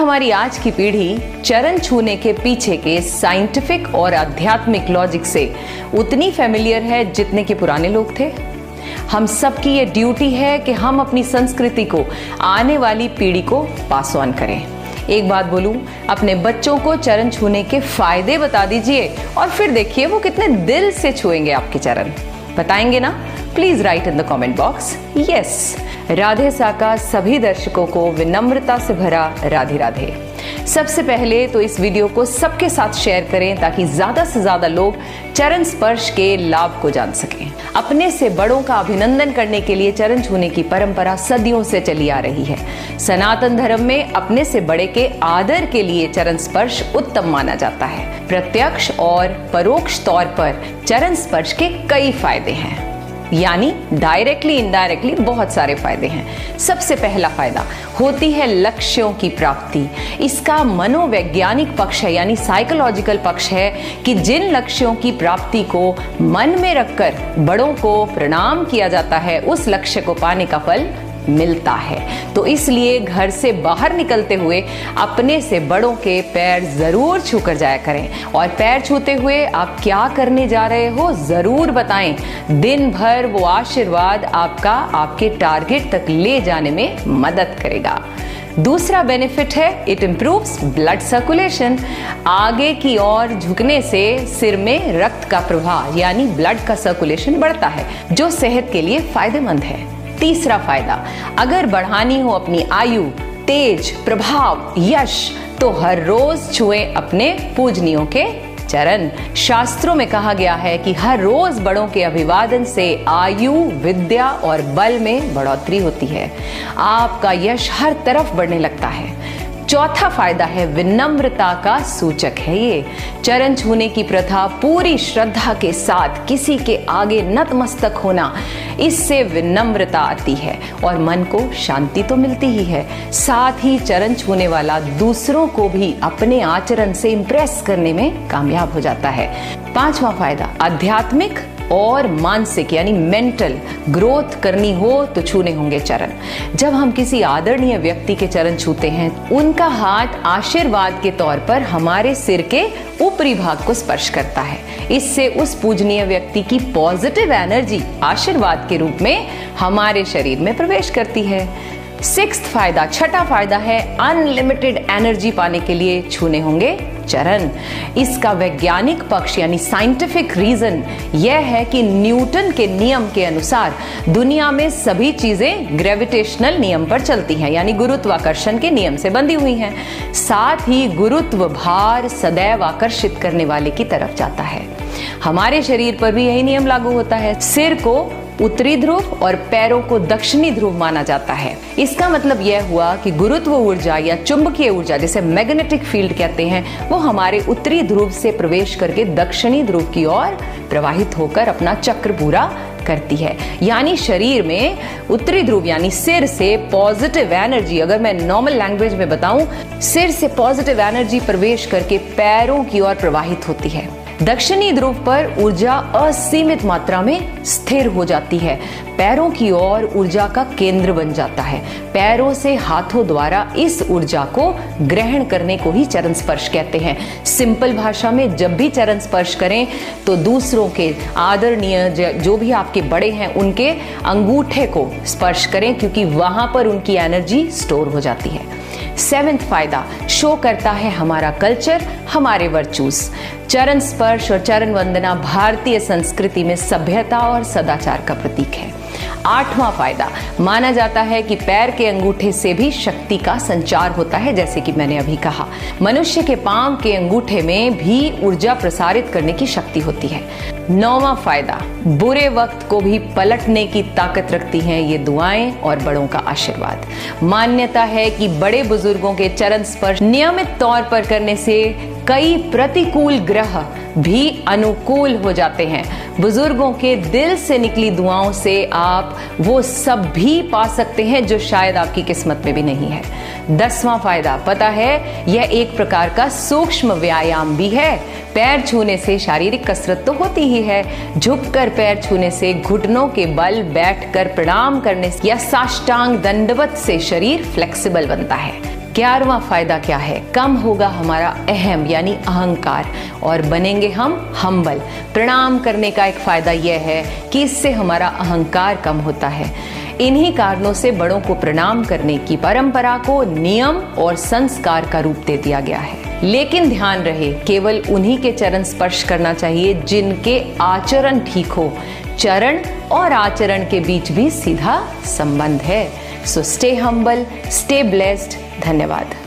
हमारी आज की पीढ़ी चरण छूने के पीछे के साइंटिफिक और आध्यात्मिक लॉजिक से उतनी फेमिलियर है जितने के पुराने लोग थे। हम सबकी ये ड्यूटी है कि हम अपनी संस्कृति को आने वाली पीढ़ी को पास ऑन करें। एक बात बोलूं, अपने बच्चों को चरण छूने के फायदे बता दीजिए और फिर देखिए वो कितने दिल से छुएंगे आपके चरण। बताएंगे ना? Please right in the comment box yes. Radhe सा का सभी दर्शकों को विनम्रता से भरा राधे राधे। सबसे पहले तो इस वीडियो को सबके साथ शेयर करें ताकि ज्यादा से ज्यादा लोग चरण स्पर्श के लाभ को जान सकें। अपने से बड़ों का अभिनंदन करने के लिए चरण छूने की परंपरा सदियों से चली आ रही है। सनातन धर्म में अपने से बड़े के आदर के लिए चरण स्पर्श उत्तम माना जाता है। प्रत्यक्ष और परोक्ष तौर पर चरण स्पर्श के कई फायदे हैं, यानी डायरेक्टली इनडायरेक्टली बहुत सारे फायदे हैं। सबसे पहला फायदा होती है लक्ष्यों की प्राप्ति। इसका मनोवैज्ञानिक पक्ष है, यानी साइकोलॉजिकल पक्ष है कि जिन लक्ष्यों की प्राप्ति को मन में रखकर बड़ों को प्रणाम किया जाता है उस लक्ष्य को पाने का फल मिलता है। तो इसलिए घर से बाहर निकलते हुए अपने से बड़ों के पैर जरूर छूकर जाया करें और पैर छूते हुए आप क्या करने जा रहे हो जरूर बताएं। दिन भर वो आशीर्वाद आपका आपके टारगेट तक ले जाने में मदद करेगा। दूसरा बेनिफिट है इट इंप्रूव्स ब्लड सर्कुलेशन। आगे की ओर झुकने से सिर में रक्त का प्रवाह यानी ब्लड का सर्कुलेशन बढ़ता है, जो सेहत के लिए फायदेमंद है। तीसरा फायदा, अगर बढ़ानी हो अपनी आयु, तेज, प्रभाव, यश, तो हर रोज छुएं अपने पूजनियों के चरण। शास्त्रों में कहा गया है कि हर रोज बड़ों के अभिवादन से आयु, विद्या और बल में बढ़ोतरी होती है। आपका यश हर तरफ बढ़ने लगता है। चौथा फायदा है विनम्रता का सूचक है ये। चरण छूने की प्रथा पूरी श्रद्धा के साथ किसी के आगे नतमस्तक होना, इससे विनम्रता आती है और मन को शांति तो मिलती ही है, साथ ही चरण छूने वाला दूसरों को भी अपने आचरण से इंप्रेस करने में कामयाब हो जाता है। पांचवा फायदा आध्यात्मिक और मानसिक यानी मेंटल ग्रोथ करनी हो तो छूने होंगे चरण। जब हम किसी आदरणीय व्यक्ति के चरण छूते हैं, उनका हाथ आशीर्वाद के तौर पर हमारे सिर के ऊपरी भाग को स्पर्श करता है। इससे उस पूजनीय व्यक्ति की पॉजिटिव एनर्जी आशीर्वाद के रूप में हमारे शरीर में प्रवेश करती है। छठा फायदा है अनलिमिटेड एनर्जी पाने के लिए छूने होंगे चरण। इसका वैज्ञानिक पक्ष यानी साइंटिफिक रीजन यह है कि न्यूटन के नियम के अनुसार दुनिया में सभी चीजें ग्रेविटेशनल नियम पर चलती हैं, यानी गुरुत्वाकर्षण के नियम से बंधी हुई हैं। साथ ही गुरुत्व भार सदैव आकर्षित करने वाले की तरफ जाता है। हमारे शरीर पर भी यही नियम लागू होता है। सिर को उत्तरी ध्रुव और पैरों को दक्षिणी ध्रुव माना जाता है। इसका मतलब यह हुआ कि गुरुत्व ऊर्जा या चुंबकीय ऊर्जा जिसे मैग्नेटिक फील्ड कहते हैं, वो हमारे उत्तरी ध्रुव से प्रवेश करके दक्षिणी ध्रुव की ओर प्रवाहित होकर अपना चक्र पूरा करती है। यानी शरीर में उत्तरी ध्रुव यानी सिर से पॉजिटिव एनर्जी, अगर मैं नॉर्मल लैंग्वेज में बताऊं, सिर से पॉजिटिव एनर्जी प्रवेश करके पैरों की ओर प्रवाहित होती है। दक्षिणी ध्रुव पर ऊर्जा असीमित मात्रा में स्थिर हो जाती है, पैरों की ओर ऊर्जा का केंद्र बन जाता है। पैरों से हाथों द्वारा इस ऊर्जा को ग्रहण करने को ही चरण स्पर्श कहते हैं। सिंपल भाषा में जब भी चरण स्पर्श करें तो दूसरों के आदरणीय जो भी आपके बड़े हैं उनके अंगूठे को स्पर्श करें, क्योंकि वहां पर उनकी एनर्जी स्टोर हो जाती है। 7वां फायदा शो करता है हमारा कल्चर, हमारे वर्चूज। चरण स्पर्श और चरण वंदना भारतीय संस्कृति में सभ्यता और सदाचार का प्रतीक है। 8वां फायदा माना जाता है कि पैर के अंगूठे से भी शक्ति का संचार होता है, जैसे कि मैंने अभी कहा। मनुष्य के पांव के अंगूठे में भी ऊर्जा प्रसारित करने की शक्ति होती है। 9वां फायदा बुरे वक्त को भी पलटने की ताकत रखती हैं ये दुआएं और बड़ों का आशीर्वाद। मान्यता है कि बड़े बुजुर्गों के चरण स्पर्श नियमित तौर पर करने से कई प्रतिकूल ग्रह भी अनुकूल हो जाते हैं। बुजुर्गों के दिल से निकली दुआओं से आप वो सब भी पा सकते हैं जो शायद आपकी किस्मत में भी नहीं है। 10वां फायदा पता है, यह एक प्रकार का सूक्ष्म व्यायाम भी है। पैर छूने से शारीरिक कसरत तो होती ही है, झुककर पैर छूने से, घुटनों के बल बैठकर प्रणाम करने से या साष्टांग दंडवत से शरीर फ्लेक्सिबल बनता है। 11वां फायदा क्या है? कम होगा हमारा अहम यानी अहंकार और बनेंगे हम हम्बल। प्रणाम करने का एक फायदा यह है कि इससे हमारा अहंकार कम होता है। इन्हीं कारणों से बड़ों को प्रणाम करने की परंपरा को नियम और संस्कार का रूप दे दिया गया है। लेकिन ध्यान रहे, केवल उन्हीं के चरण स्पर्श करना चाहिए जिनके आचरण ठीक हो। चरण और आचरण के बीच भी सीधा संबंध है। So stay humble, stay blessed. धन्यवाद।